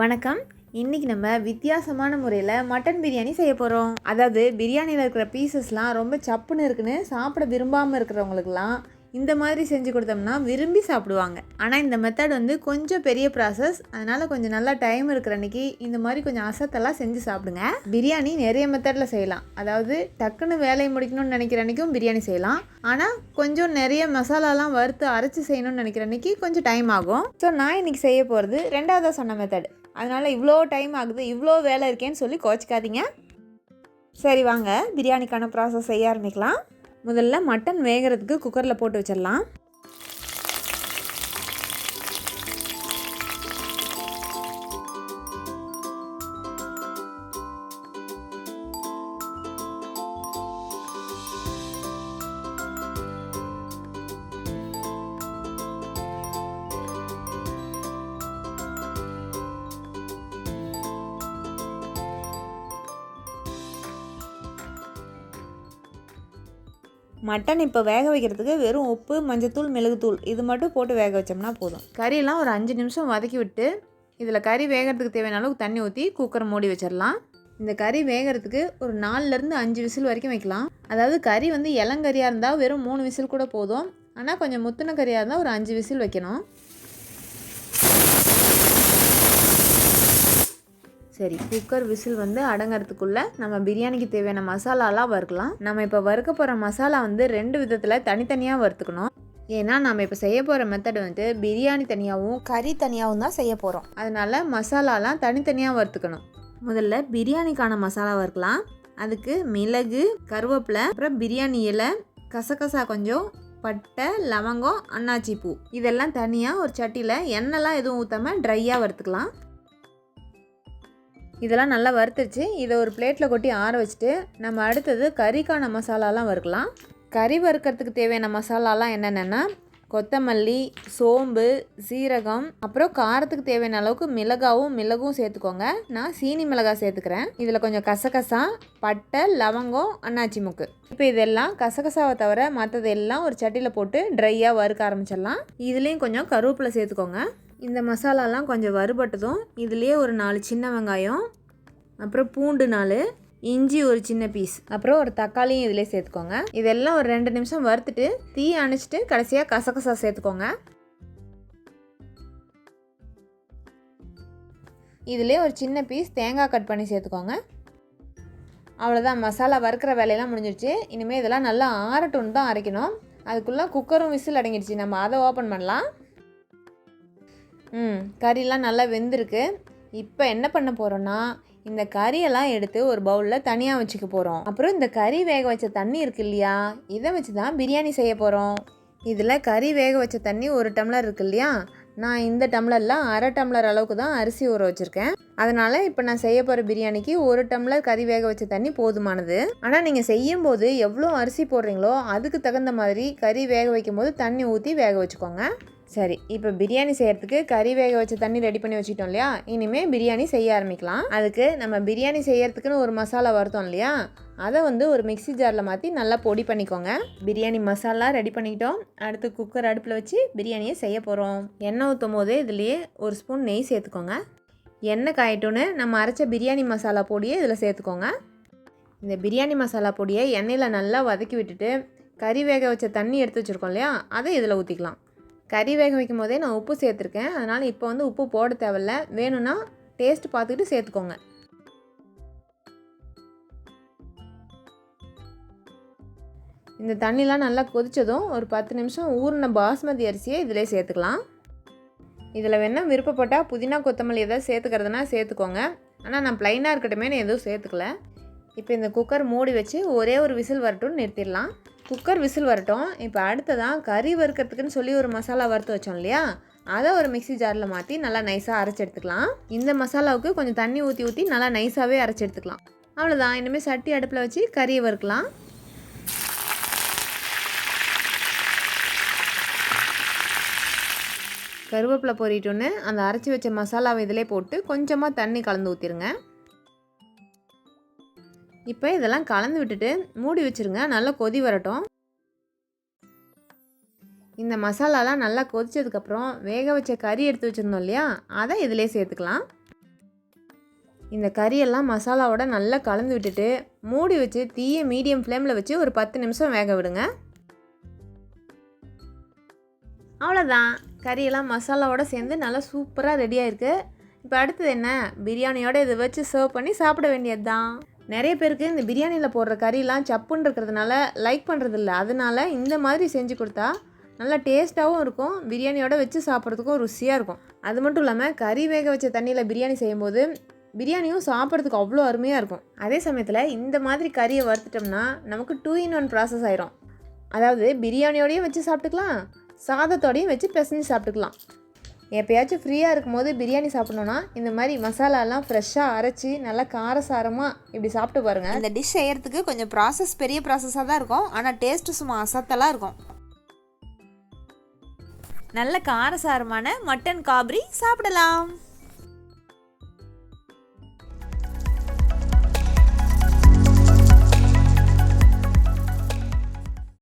வணக்கம். இன்றைக்கி நம்ம வித்தியாசமான முறையில் மட்டன் பிரியாணி செய்ய போகிறோம். அதாவது பிரியாணியில் இருக்கிற பீசஸ்லாம் ரொம்ப சப்புன்னு இருக்குன்னு சாப்பிட விரும்பாமல் இருக்கிறவங்களுக்குலாம் இந்த மாதிரி செஞ்சு கொடுத்தோம்னா விரும்பி சாப்பிடுவாங்க. ஆனால் இந்த மெத்தட் கொஞ்சம் பெரிய ப்ராசஸ். அதனால் கொஞ்சம் நல்லா டைம் இருக்கிற அன்றைக்கி இந்த மாதிரி கொஞ்சம் அசத்தெல்லாம் செஞ்சு சாப்பிடுங்க. பிரியாணி நிறைய மெத்தடில் செய்யலாம். அதாவது டக்குன்னு வேலையை முடிக்கணும்னு நினைக்கிற அன்றைக்கும் பிரியாணி செய்யலாம். ஆனால் கொஞ்சம் நிறைய மசாலாலாம் வறுத்து அரைச்சி செய்யணும்னு நினைக்கிற அன்றைக்கி கொஞ்சம் டைம் ஆகும். ஸோ நான் இன்றைக்கி செய்ய போகிறது ரெண்டாவதாக சொன்ன மெத்தட். அதனால் இவ்வளோ டைம் ஆகுது, இவ்வளோ வேலை இருக்கேன்னு சொல்லி கோச்சிக்காதீங்க. சரி, வாங்க பிரியாணிக்கான ப்ராசஸ் செய்ய ஆரம்பிக்கலாம். முதல்ல மட்டன் வேகிறதுக்கு குக்கரில் போட்டு வச்சிடலாம். மட்டன் இப்போ வேக வைக்கிறதுக்கு வெறும் உப்பு, மஞ்சத்தூள், மிளகுத்தூள் இது மட்டும் போட்டு வேக வச்சோம்னா போதும். கறியெல்லாம் ஒரு 5 நிமிஷம் வதக்கி விட்டு இதில் கறி வேகிறதுக்கு தேவையான அளவுக்கு தண்ணி ஊற்றி குக்கரை மூடி வச்சிடலாம். இந்த கறி வேகிறதுக்கு ஒரு 4லேருந்து 5 விசில் வரைக்கும் வைக்கலாம். அதாவது கறி இளங்கறியாக இருந்தால் வெறும் 3 விசில் கூட போதும். ஆனால் கொஞ்சம் முத்தின கறியாக இருந்தால் ஒரு 5 விசில் வைக்கணும். சரி, குக்கர் விசில் அடங்கிறதுக்குள்ளே நம்ம பிரியாணிக்கு தேவையான மசாலாலாம் வறுக்கலாம். நம்ம இப்போ வறுக்க போகிற மசாலா 2 விதத்தில் தனித்தனியாக வறுத்துக்கணும். ஏன்னா நம்ம இப்போ செய்ய போகிற மெத்தட் பிரியாணி தனியாகவும் கறி தனியாகவும் தான் செய்ய போகிறோம். அதனால் மசாலாலாம் தனித்தனியாக வறுத்துக்கணும். முதல்ல பிரியாணிக்கான மசாலா வறுக்கலாம். அதுக்கு மிளகு, கருவேப்பிலை, அப்புறம் பிரியாணி இலை, கசகசா கொஞ்சம், பட்டை, லவங்கம், அன்னாச்சி பூ இதெல்லாம் தனியாக ஒரு சட்டியில் எண்ணெய்லாம் எதுவும் ஊற்றாமல் ட்ரையாக வறுத்துக்கலாம். இதெல்லாம் நல்லா வறுத்துச்சு. இதை ஒரு பிளேட்டில் கொட்டி ஆற வச்சுட்டு நம்ம அடுத்தது கறிக்கான மசாலாலாம் வறுக்கலாம். கறி வறுக்கிறதுக்கு தேவையான மசாலாலாம் என்னென்னா கொத்தமல்லி, சோம்பு, சீரகம், அப்புறம் காரத்துக்கு தேவையான அளவுக்கு மிளகும் சேர்த்துக்கோங்க. நான் சீனி மிளகாய் சேர்த்துக்கிறேன். இதில் கொஞ்சம் கசகசா, பட்டை, லவங்கம், அன்னாச்சி முக்கு. இப்போ இதெல்லாம் கசகசாவை தவிர மற்றதெல்லாம் ஒரு சட்டியில் போட்டு ட்ரையாக வறுக்க ஆரம்பிச்சிடலாம். இதுலேயும் கொஞ்சம் கருவேப்பிலை சேர்த்துக்கோங்க. இந்த மசாலாலாம் கொஞ்சம் வறுபட்டதும் இதுலேயே ஒரு 4 சின்ன வெங்காயம், அப்புறம் பூண்டு 4, இஞ்சி ஒரு சின்ன பீஸ், அப்புறம் ஒரு தக்காளியும் இதிலே சேர்த்துக்கோங்க. இதெல்லாம் ஒரு 2 நிமிஷம் வறுத்துட்டு தீ அணைச்சிட்டு கடைசியாக கசகசா சேர்த்துக்கோங்க. இதிலே ஒரு சின்ன பீஸ் தேங்காய் கட் பண்ணி சேர்த்துக்கோங்க. அவ்வளோதான், மசாலா வறுக்கிற வேலையெல்லாம் முடிஞ்சிடுச்சு. இனிமேல் இதெல்லாம் நல்லா ஆறட்டுன்னு தான் அரைக்கணும். அதுக்குள்ளே குக்கரும் விசில் அடங்கிடுச்சு. நம்ம அதை ஓப்பன் பண்ணலாம். கறியெல்லாம் நல்லா வெந்திருக்கு. இப்போ என்ன பண்ண போகிறோன்னா இந்த கறியெல்லாம் எடுத்து ஒரு பவுலில் தனியாக வச்சுக்க போகிறோம். அப்புறம் இந்த கறி வேக வச்ச தண்ணி இருக்கு இல்லையா, இதை வச்சு தான் பிரியாணி செய்ய போகிறோம். இதில் கறி வேக வச்ச தண்ணி 1 டம்ளர் இருக்கு இல்லையா, நான் இந்த டம்ளரில் 1/2 டம்ளர் அளவுக்கு தான் அரிசி ஊற வச்சுருக்கேன். அதனால் இப்போ நான் செய்ய போகிற பிரியாணிக்கு 1 டம்ளர் கறி வேக வச்ச தண்ணி போதுமானது. ஆனால் நீங்கள் செய்யும்போது எவ்வளோ அரிசி போடுறீங்களோ அதுக்கு தகுந்த மாதிரி கறி வேக வைக்கும் போது தண்ணி ஊற்றி வேக வச்சுக்கோங்க. சரி, இப்போ பிரியாணி செய்கிறதுக்கு கறி வேக வச்ச தண்ணி ரெடி பண்ணி வச்சுட்டோம் இல்லையா, இனிமேல் பிரியாணி செய்ய ஆரம்பிக்கலாம். அதுக்கு நம்ம பிரியாணி செய்கிறதுக்குன்னு ஒரு மசாலா வறுத்தோம் இல்லையா, அதை ஒரு மிக்ஸி ஜாரில் மாற்றி நல்லா பொடி பண்ணிக்கோங்க. பிரியாணி மசாலா ரெடி பண்ணிக்கிட்டோம். அடுத்து குக்கர் அடுப்பில் வச்சு பிரியாணியை செய்ய போகிறோம். எண்ணெய் ஊற்றும் போது இதுலேயே 1 ஸ்பூன் நெய் சேர்த்துக்கோங்க. எண்ணெய் காயட்டோன்னு நம்ம அரைச்ச பிரியாணி மசாலா பொடியை இதில் சேர்த்துக்கோங்க. இந்த பிரியாணி மசாலா பொடியை எண்ணெயில் நல்லா வதக்கி விட்டுட்டு கறி வேக வச்ச தண்ணி எடுத்து வச்சுருக்கோம் இல்லையா, அதை இதில் ஊற்றிக்கலாம். கறி வேக வைக்கும் போதே நான் உப்பு சேர்த்துருக்கேன். அதனால் இப்போ உப்பு போட தேவையில்ல. வேணும்னா டேஸ்ட் பார்த்துக்கிட்டு சேர்த்துக்கோங்க. இந்த தண்ணிலாம் நல்லா கொதித்ததும் ஒரு 10 நிமிஷம் ஊறின பாஸ்மதி அரிசியை இதிலே சேர்த்துக்கலாம். இதில் வேணால் விருப்பப்பட்டால் புதினா, கொத்தமல்லி எதாவது சேர்த்துக்கிறதுனா சேர்த்துக்கோங்க. ஆனால் நான் ப்ளைனாக இருக்கட்டுமே எதுவும் சேர்த்துக்கல. இப்போ இந்த குக்கர் மூடி வச்சு ஒரே ஒரு விசில் வரட்டும்னு நிறுத்திடலாம். குக்கர் விசில் வரட்டும். இப்போ அடுத்ததான் கறி வறுக்கிறதுக்குன்னு சொல்லி ஒரு மசாலா வறுத்து வச்சோம் இல்லையா, அதை ஒரு மிக்ஸி ஜாரில் மாற்றி நல்லா நைஸாக அரைச்சி எடுத்துக்கலாம். இந்த மசாலாவுக்கு கொஞ்சம் தண்ணி ஊற்றி நல்லா நைஸாகவே அரைச்சி எடுத்துக்கலாம். அவ்வளோதான். இனிமேல் சட்டி அடுப்பில் வச்சு கறியை வறுக்கலாம். கருவேப்பிலை பொரிட்டோன்னு அந்த அரைச்சி வச்ச மசாலாவை இதிலே போட்டு கொஞ்சமாக தண்ணி கலந்து ஊற்றிடுங்க. இப்போ இதெல்லாம் கலந்து விட்டுட்டு மூடி வச்சுருங்க. நல்லா கொதி வரட்டும். இந்த மசாலாலாம் நல்லா கொதிச்சதுக்கப்புறம் வேக வச்ச கறி எடுத்து வச்சுருந்தோம் இல்லையா, அதை இதிலே சேர்த்துக்கலாம். இந்த கறியெல்லாம் மசாலாவோட நல்லா கலந்து விட்டுட்டு மூடி வச்சு தீயை மீடியம் ஃப்ளேமில் வச்சு ஒரு 10 நிமிஷம் வேக விடுங்க. அவ்வளோதான், கறியெல்லாம் மசாலாவோட சேர்ந்து நல்லா சூப்பராக ரெடியாக இருக்குது. இப்போ அடுத்தது என்ன, பிரியாணியோட இதை வச்சு சர்வ் பண்ணி சாப்பிட வேண்டியது தான். நிறைய பேருக்கு இந்த பிரியாணியில் போடுற கறியெல்லாம் சப்புன்னு இருக்கிறதுனால லைக் பண்ணுறதில்ல. அதனால இந்த மாதிரி செஞ்சு கொடுத்தா நல்லா டேஸ்ட்டாகவும் இருக்கும், பிரியாணியோட வச்சு சாப்பிட்றதுக்கும் ருசியாக இருக்கும். அது மட்டும் இல்லாமல் கறி வேக வச்ச தண்ணியில் பிரியாணி செய்யும்போது பிரியாணியும் சாப்பிட்றதுக்கு அவ்வளோ அருமையாக இருக்கும். அதே சமயத்தில் இந்த மாதிரி கறியை வறுத்துட்டோம்னா நமக்கு 2 in 1 ப்ராசஸ் ஆயிரும். அதாவது பிரியாணியோடையும் வச்சு சாப்பிட்டுக்கலாம், சாதத்தோடையும் வச்சு பிசைஞ்சு சாப்பிட்டுக்கலாம். எப்போயாச்சும் ஃப்ரீயாக இருக்கும்போது பிரியாணி சாப்பிட்ணுன்னா இந்த மாதிரி மசாலாலாம் ஃப்ரெஷ்ஷாக அரைச்சி நல்லா காரசாரமாக இப்படி சாப்பிட்டு பாருங்கள். இந்த டிஷ் செய்கிறதுக்கு கொஞ்சம் பெரிய ப்ராசஸாக தான் இருக்கும், ஆனால் டேஸ்ட்டு சும்மா அசத்தலாக இருக்கும். நல்ல காரசாரமான மட்டன் காப்ரி சாப்பிடலாம்.